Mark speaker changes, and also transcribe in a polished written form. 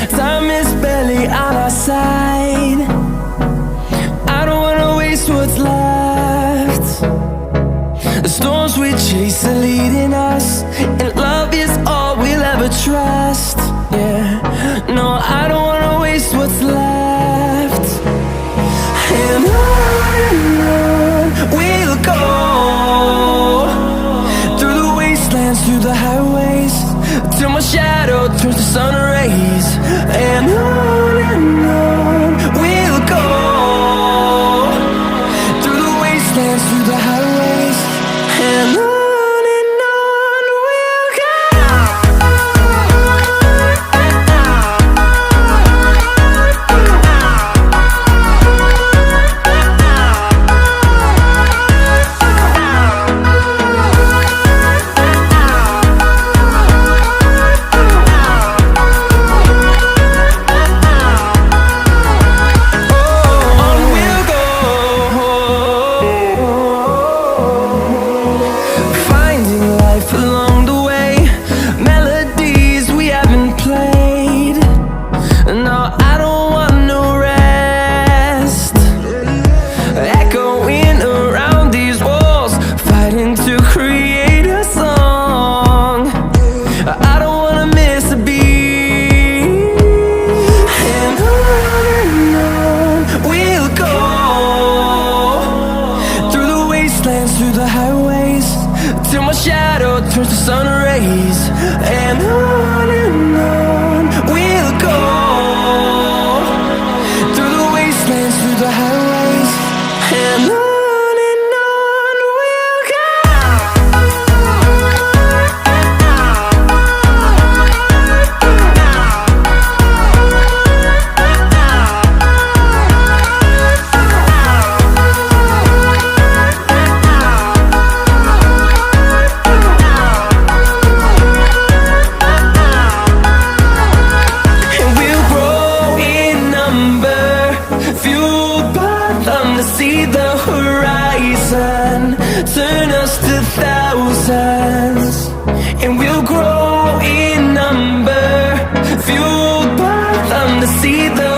Speaker 1: Time is barely on our side. I don't wanna waste what's left. The storms we chase are leading us, and love is all we'll ever trust. Yeah, no, I don't wanna waste what's left. And on we'll go, through the wastelands, through the highways, till my shadow turns to sun rays. And on we'll go, through the wastelands, through the highways, and on we'll go. Through the highways, till my shadow turns to sun rays. And on we'll go, through the wastelands, through the highways, and on. To see the horizon turn us to thousands, and we'll grow in number, fueled by them to see the